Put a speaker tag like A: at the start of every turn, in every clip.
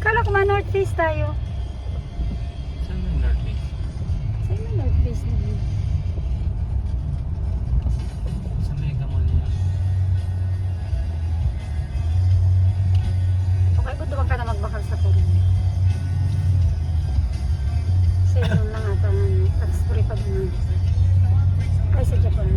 A: Kala ko North Face tayo.
B: Saan yung North Face?
A: Saan yung North Face na yun?
B: Sa Mega Mall niya.
A: Okay, kung doon ka na magbakal sa Korea. Kasi doon lang ata nag-story pa doon. Ay, sa Japan.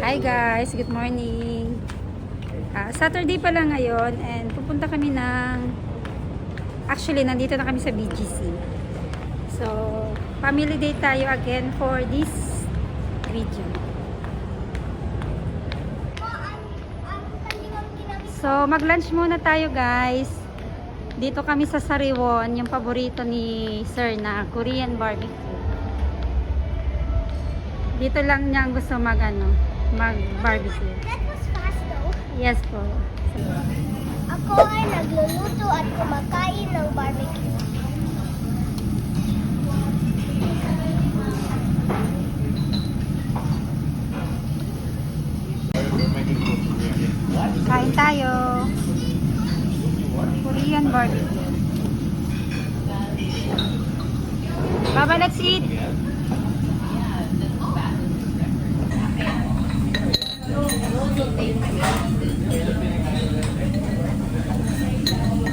A: Hi guys, good morning. Saturday pa lang ngayon and pupunta kami actually nandito na kami sa BGC. So, family day tayo again for this video. So, mag-lunch muna tayo guys. Dito kami sa Sariwon, yung paborito ni Sir na Korean barbecue. Dito lang niya gusto mag-barbecue.
C: That was fast though.
A: Yes po.
C: Ako ay nagluluto at kumakain ng barbecue.
A: Kain tayo. Korean barbecue. Baba, let's eat.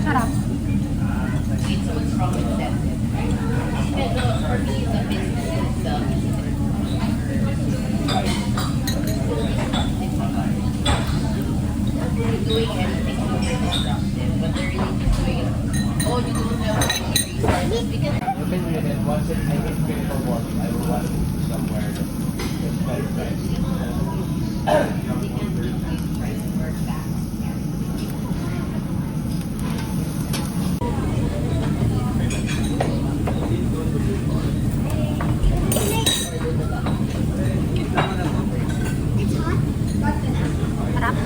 A: Sarap.
B: Once I get paid for work, I will want to go somewhere that's very nice.
A: Sarap.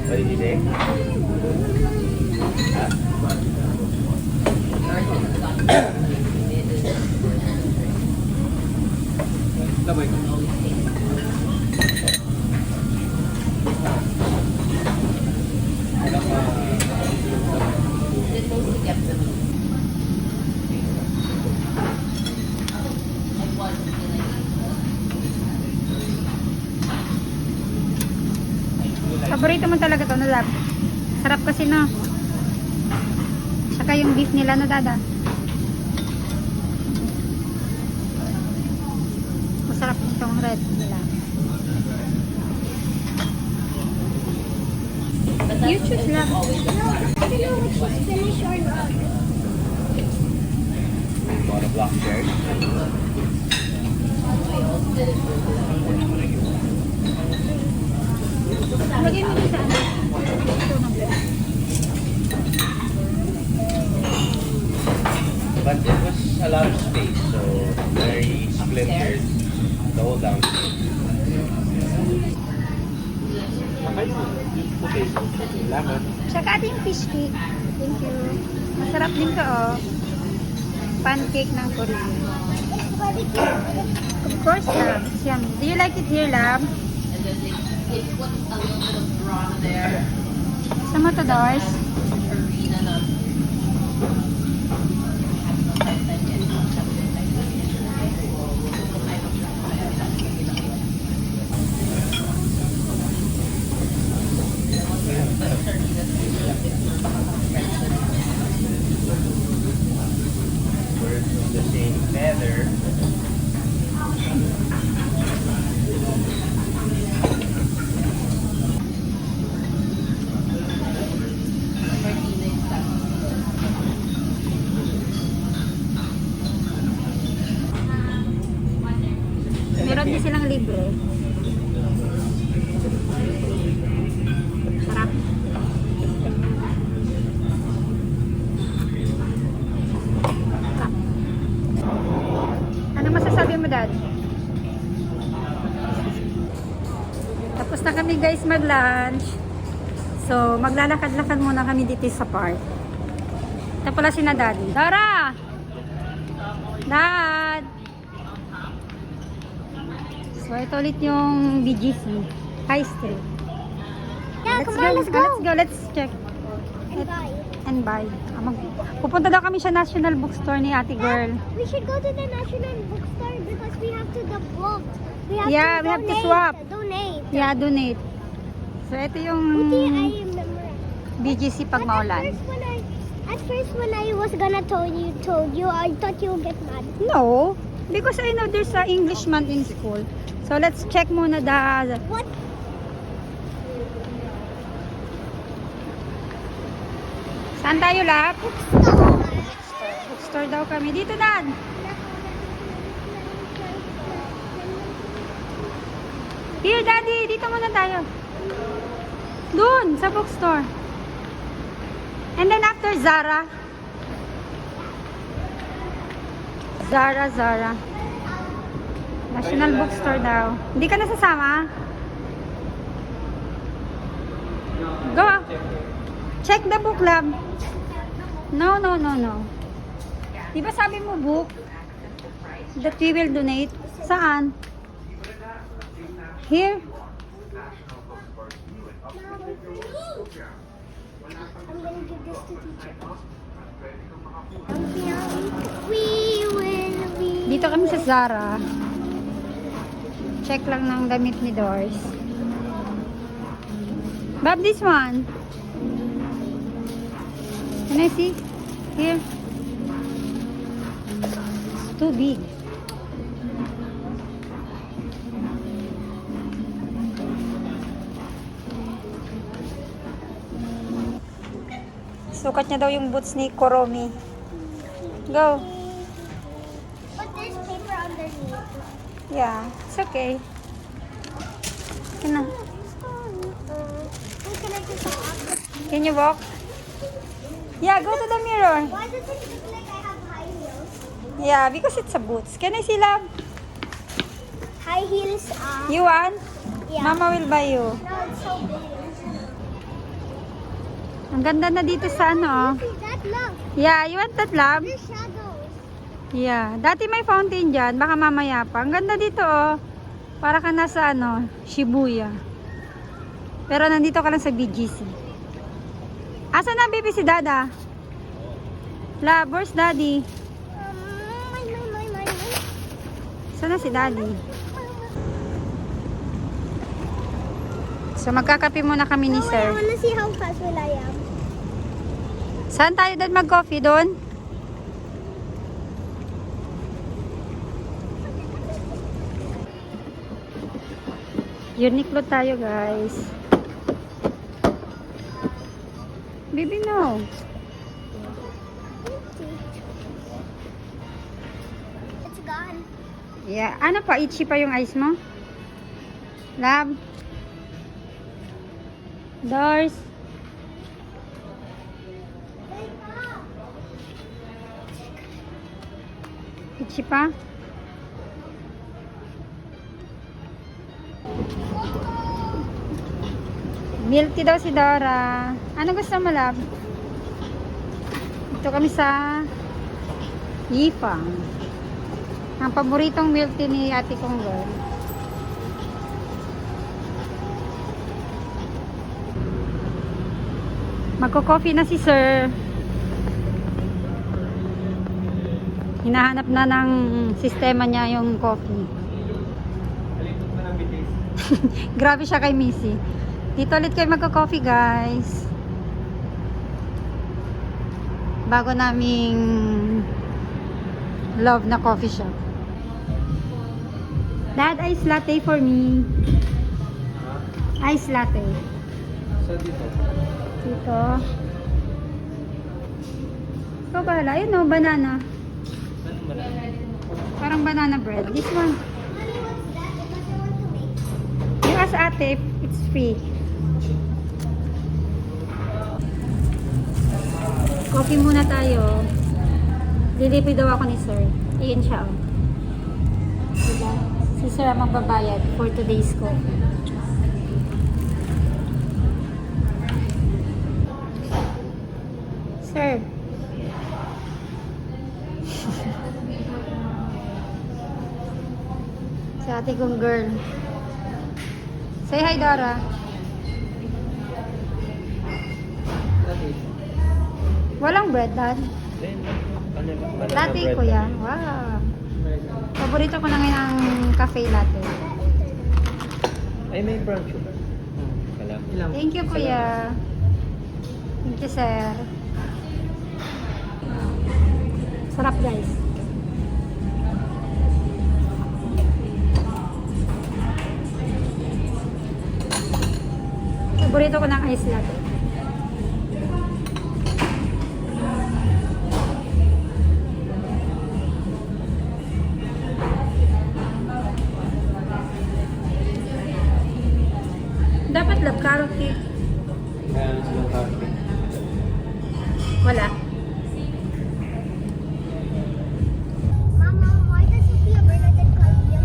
B: What did you say?
A: Paborito mo talaga to, no, Lab? Sarap kasi, no? Saka yung beef nila, no, Dada? Masarap itong red nila. You choose, Lab.
C: No, I don't know which is finished or not.
B: Want a block chair?
A: Lagay mo din sa ano. Ito ng beef.
B: But it was a lot of space, so very splintered the whole downstairs. Lemon.
A: Saka ating fish cake. Thank you. Masarap din to, oh. Pancake ng Korean. Of course, Lab. It's yummy. Do you like it here, Lab?
D: It put a little bit of brawn there.
A: Sa Matadors.
B: We're the same feather.
D: Martina yung stuff.
A: Meron din silang libre. Sarap. Sarap. Ano masasabi mo, Dad? Tapos na kami guys mag-lunch. So, maglalakad-lakad muna kami dito sa park. Ito pala si na Daddy. Dara! Dad! So, ito ulit yung BGC High Street.
C: Yeah, come on, let's go.
A: Let's go. Let's check.
C: And buy.
A: And buy. Pupunta daw kami sa National Bookstore ni Ate Girl.
C: We should go to the National Bookstore because we have to the book.
A: Yeah, we have to swap.
C: Donate.
A: Yeah, donate. So, ito yung
C: Buti, I remember.
A: BGC pag
C: But
A: maulan.
C: At first when I was gonna told you, I thought you would get mad.
A: No, because I know there's a Englishman in school. So, let's check muna the...
C: What?
A: Saan tayo, Lap?
C: Bookstore.
A: Bookstore daw kami. Dito, Dad. Here, Daddy. Dito muna tayo. Doon, sa bookstore. And then after, Zara. Zara. National Bookstore daw. Hindi ka nasasama? Go. Check the book, lab. No. Di ba sabi mo book? That we will donate. Saan? Here?
C: I'm gonna give this to teacher. We will be.
A: Dito kami sa Zara. Check lang ng damit ni Doris. Bob, this one. Can I see? Here. It's too big. Sukat niya daw yung boots ni Koromi. Go.
C: But there's paper underneath.
A: Yeah, it's okay. Can
C: Can I just walk?
A: Can you walk? Yeah, go to the mirror.
C: Why does it look like I have high heels?
A: Yeah, because it's a boots. Can I see, love?
C: High heels.
A: You want?
C: Yeah.
A: Mama will buy you.
C: No, it's so big.
A: Ang ganda na dito sa ano.
C: See that? Look.
A: Yeah, you want that, love?
C: There's shadows.
A: Yeah. Dati may fountain dyan. Baka mamaya pa. Ang ganda dito, oh. Para ka nasa, ano, Shibuya. Pero nandito ka lang sa BGC. Asa na, baby, si Dada? Love, where's Daddy?
C: Mine.
A: Saan na si Daddy? So, magkakape muna kami ni
C: I
A: Sir.
C: wanna see how fast will I am.
A: Saan tayo dad mag-coffee doon? Uniqlo tayo, guys. Baby, no.
C: It's gone.
A: Yeah. Ano pa? Itchy pa yung eyes mo? Love? Doors? Itchy pa? Milky daw si Dora. Ano gusto mo, love? Ito kami sa Yifang. Ang paboritong milk tea ni ate kong girl. Magko-coffee na si Sir. Hinahanap na ng sistema niya yung coffee.
B: Alitok na ng bitis.
A: Grabe siya kay Missy. Dito ulit kayo magko-coffee, guys. Bago naming love na coffee shop. Dad, ice latte for me. Ice latte.
B: So dito.
A: Dito. Ikaw bahala. Ayun o, banana.
B: Ano man?
A: Parang banana bread. This one. You ask ate if it's free. Coffee muna tayo. Dilipi daw ako ni sir. Ayun siya o. Diba? Si sir ang magbabayad for today's coffee. Sir. Sa ate kong girl. Say hi, Dora. Walang bread, Dad.
B: Then, ano ba? Banana
A: Latte,
B: bread.
A: kuya. Wow. Paborito ko na ngayon ang cafe latte.
B: Ay, may brown sugar. Kala. Ilang?
A: Thank you, kuya. Thank you, sir. Sarap, guys. Paborito ko ng ice latte. Dapat love carrot cake.
B: Kaya ano silang coffee?
A: Wala.
C: Mama, why does Sophia Bernadette call you?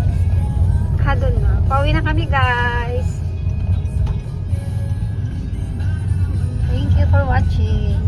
A: Hadon na. Pauwi na kami, guys. Thank you for watching.